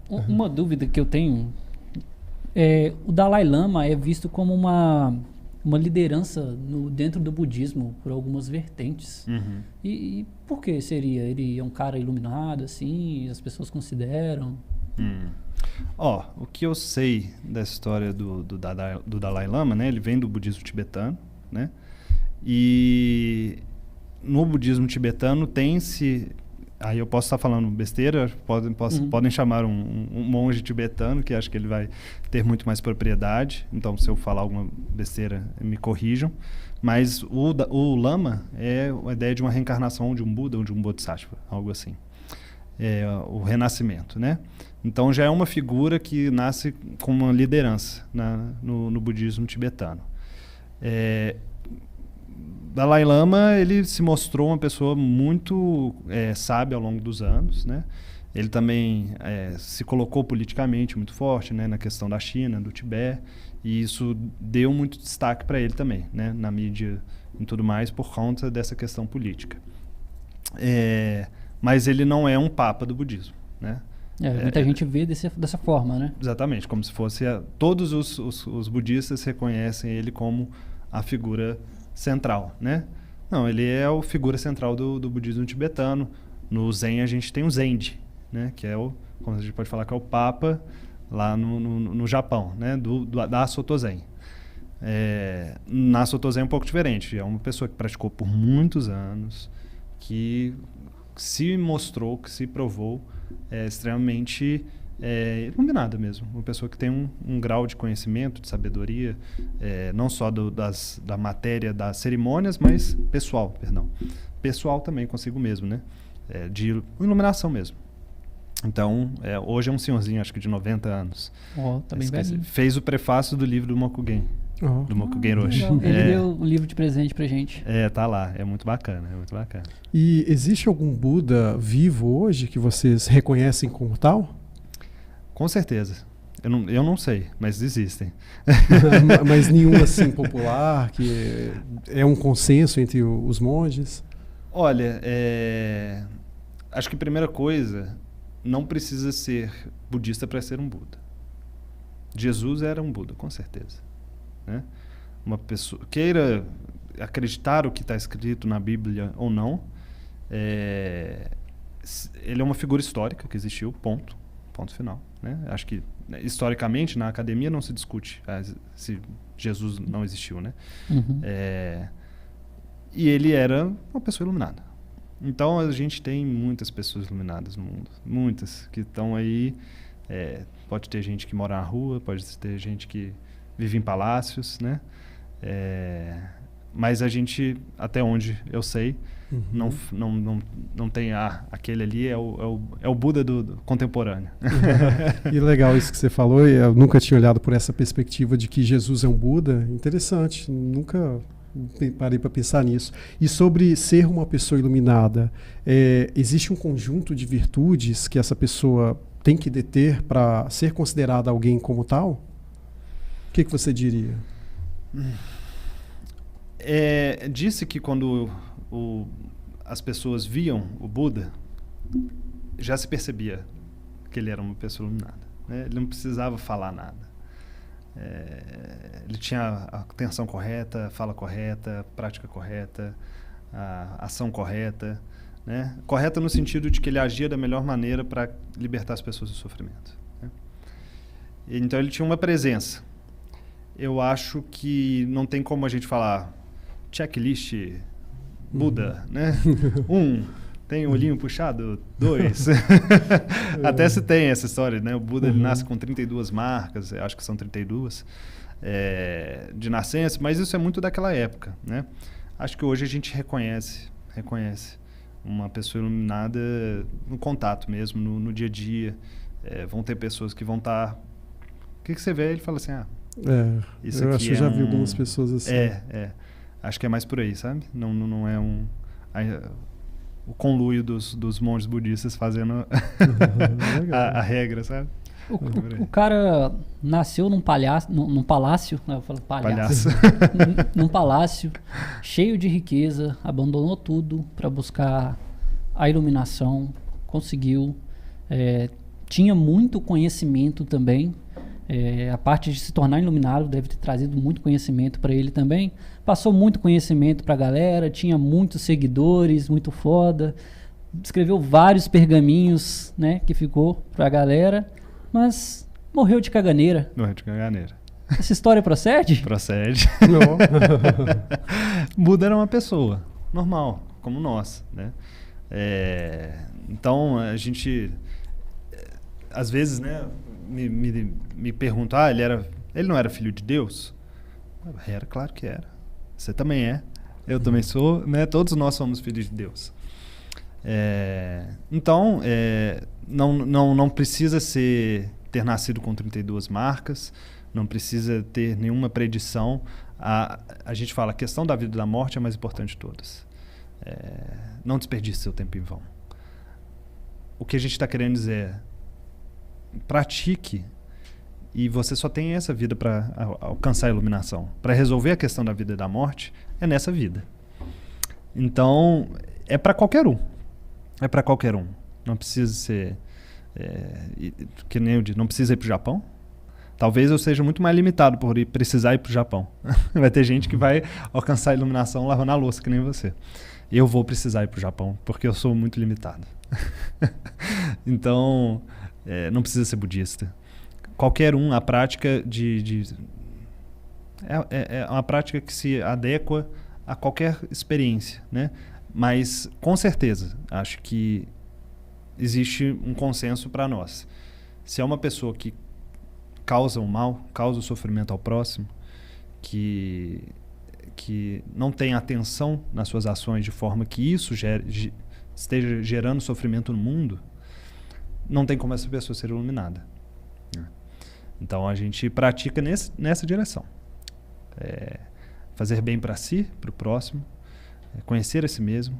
Uma dúvida que eu tenho o Dalai Lama é visto como uma liderança dentro do budismo por algumas vertentes. E por que seria? Ele é um cara iluminado, assim, as pessoas consideram? O que eu sei dessa história do Dalai Lama, né? Ele vem do budismo tibetano, né? E no budismo tibetano tem-se... Aí eu posso estar falando besteira, podem chamar um monge tibetano, que acho que ele vai ter muito mais propriedade. Então, se eu falar alguma besteira, me corrijam. Mas o Lama é a ideia de uma reencarnação de um Buda ou de um Bodhisattva, algo assim. É o renascimento, né? Então, já é uma figura que nasce com uma liderança no budismo tibetano. Dalai Lama, ele se mostrou uma pessoa muito sábia ao longo dos anos, né? Ele também se colocou politicamente muito forte, né, na questão da China, do Tibete, e isso deu muito destaque para ele também, né, na mídia e tudo mais, por conta dessa questão política. Mas ele não é um papa do budismo, né? Muita gente vê dessa forma, né? Exatamente, como se fosse... todos os budistas reconhecem ele como a figura central, né? Não, ele é a figura central do budismo tibetano. No Zen a gente tem o Zenji, né? Que é como a gente pode falar, que é o Papa lá no Japão, né? Da Soto Zen. Na Soto Zen é um pouco diferente. É uma pessoa que praticou por muitos anos, que se mostrou, que se provou extremamente iluminada mesmo. Uma pessoa que tem um grau de conhecimento, de sabedoria, não só da matéria das cerimônias, mas pessoal também consigo mesmo, né? De iluminação mesmo. Então, hoje é um senhorzinho, acho que de 90 anos. Tá bem velho. Fez o prefácio do livro do Mokugen. Do Mokugen Roshi. Ele deu o livro de presente pra gente. Tá lá. É muito bacana, E existe algum Buda vivo hoje que vocês reconhecem como tal? Com certeza. Eu não sei, mas existem. Mas nenhum assim popular, que é um consenso entre os monges? Olha, acho que a primeira coisa, não precisa ser budista para ser um Buda. Jesus era um Buda, com certeza, né? Uma pessoa queira acreditar o que está escrito na Bíblia ou não, ele é uma figura histórica que existiu, ponto final, né? Acho que historicamente na academia não se discute se Jesus não existiu, né? E ele era uma pessoa iluminada. Então a gente tem muitas pessoas iluminadas no mundo, muitas que estão aí. Pode ter gente que mora na rua, pode ter gente que vive em palácios, né? Mas a gente, até onde eu sei, não tem aquele ali é o Buda do contemporâneo. E legal isso que você falou. Eu nunca tinha olhado por essa perspectiva de que Jesus é um Buda. Interessante. Nunca parei para pensar nisso. E sobre ser uma pessoa iluminada, existe um conjunto de virtudes que essa pessoa tem que deter para ser considerada alguém como tal? O que você diria? Disse que quando as pessoas viam o Buda, já se percebia que ele era uma pessoa iluminada, né? Ele não precisava falar nada. Ele tinha a atenção correta, a fala correta, a prática correta, a ação correta, né? Correta no sentido de que ele agia da melhor maneira para libertar as pessoas do sofrimento, né? Então ele tinha uma presença. Eu acho que não tem como a gente falar checklist Buda, né? 1, tem o olhinho puxado, 2. Até se tem essa história, né? O Buda ele nasce com 32 marcas, acho que são 32, de nascença, mas isso é muito daquela época, né? Acho que hoje a gente reconhece uma pessoa iluminada no contato mesmo, no dia a dia. Vão ter pessoas que vão estar... O que você vê? Ele fala assim, isso eu aqui acho que eu já vi algumas pessoas assim. Acho que é mais por aí, sabe? Não é o conluio dos monges budistas fazendo a regra, sabe? O cara nasceu num palácio, eu falo palhaço. Num palácio cheio de riqueza, abandonou tudo para buscar a iluminação, conseguiu, tinha muito conhecimento também. A parte de se tornar iluminado deve ter trazido muito conhecimento para ele também. Passou muito conhecimento para a galera, tinha muitos seguidores, muito foda. Escreveu vários pergaminhos, né, que ficou para a galera, mas morreu de caganeira. Morreu de caganeira. Essa história procede? Procede. Buda era uma pessoa normal, como nós, né? Então, a gente, às vezes, né, me pergunta, ele não era filho de Deus? Era, claro que era. Você também é. Eu também sou, né? Todos nós somos filhos de Deus. Então, não precisa ter nascido com 32 marcas, não precisa ter nenhuma predição. A gente fala, a questão da vida e da morte é a mais importante de todas. Não desperdice seu tempo em vão. O que a gente está querendo dizer é, pratique, e você só tem essa vida para alcançar a iluminação. Para resolver a questão da vida e da morte, é nessa vida. Então, é para qualquer um. É para qualquer um. Não precisa ser... que nem eu digo, não precisa ir para o Japão. Talvez eu seja muito mais limitado por precisar ir para o Japão. Vai ter gente que vai alcançar a iluminação lavando a louça, que nem você. Eu vou precisar ir para o Japão, porque eu sou muito limitado. Então, não precisa ser budista. Qualquer um, a prática é uma prática que se adequa a qualquer experiência, né? Mas, com certeza, acho que existe um consenso para nós. Se é uma pessoa que causa o mal, causa o sofrimento ao próximo, que não tem atenção nas suas ações de forma que isso esteja gerando sofrimento no mundo, não tem como essa pessoa ser iluminada. Então a gente pratica nessa direção. Fazer bem para si, para o próximo, conhecer a si mesmo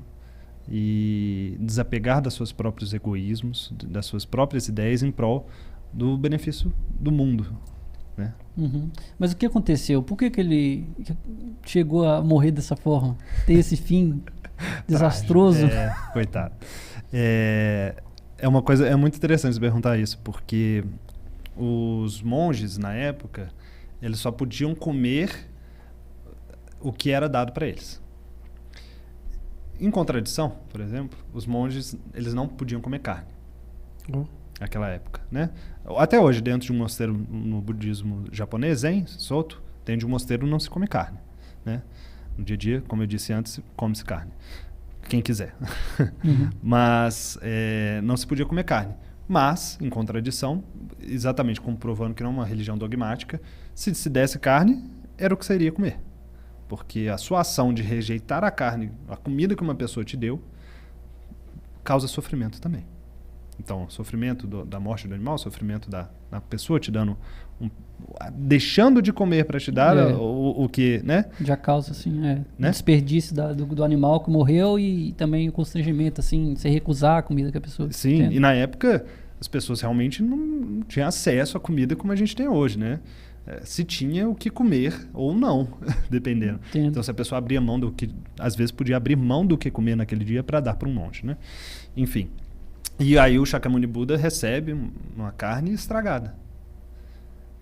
e desapegar dos seus próprios egoísmos, das suas próprias ideias em prol do benefício do mundo, né? Uhum. Mas o que aconteceu? Por que ele chegou a morrer dessa forma? Ter esse fim desastroso? Coitado. Uma coisa, é muito interessante você perguntar isso, porque os monges na época, eles só podiam comer o que era dado para eles. Em contradição, por exemplo, os monges, eles não podiam comer carne. Naquela época, né? Até hoje, dentro de um mosteiro no budismo japonês, Zen, Soto, dentro de um mosteiro não se come carne, né? No dia a dia, como eu disse antes, come-se carne. Quem quiser. Uhum. Mas não se podia comer carne. Mas, em contradição, exatamente comprovando que não é uma religião dogmática, se desse carne, era o que você iria comer. Porque a sua ação de rejeitar a carne, a comida que uma pessoa te deu, causa sofrimento também. Então, o sofrimento da morte do animal, o sofrimento da pessoa te dando, deixando de comer para te dar o que, né? Já causa, assim, né? Desperdício do animal que morreu e também o constrangimento, assim, você recusar a comida que a pessoa... Sim, tem. E na época as pessoas realmente não tinham acesso à comida como a gente tem hoje, né? Se tinha o que comer ou não, dependendo. Entendo. Então, se a pessoa abria mão do que... Às vezes podia abrir mão do que comer naquele dia para dar para um monte, né? Enfim. E aí o Shakyamuni Buda recebe uma carne estragada.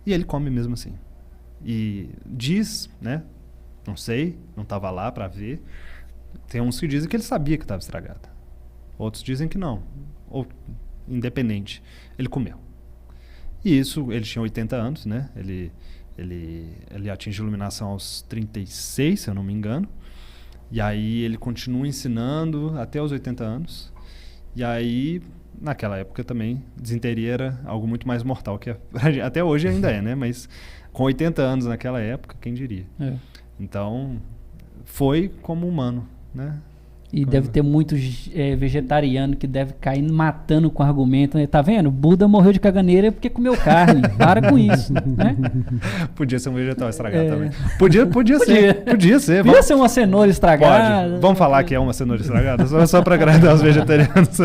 E ele come mesmo assim. E diz, né? Não sei, não estava lá para ver. Tem uns que dizem que ele sabia que estava estragada. Outros dizem que não. Ou independente. Ele comeu. E isso, ele tinha 80 anos, né? Ele atinge a iluminação aos 36, se eu não me engano. E aí ele continua ensinando até os 80 anos. E aí, naquela época também, desinteria era algo muito mais mortal, que até hoje ainda é, né? Mas com 80 anos naquela época, quem diria? Então, foi como humano, né? E deve ter muito vegetariano que deve cair matando com argumento, né? Tá vendo? Buda morreu de caganeira porque comeu carne. Para com isso, né? Podia ser um vegetal estragado também. Podia ser. Podia ser. Podia ser uma cenoura estragada. Pode. Vamos falar que é uma cenoura estragada? Só para agradar os vegetarianos.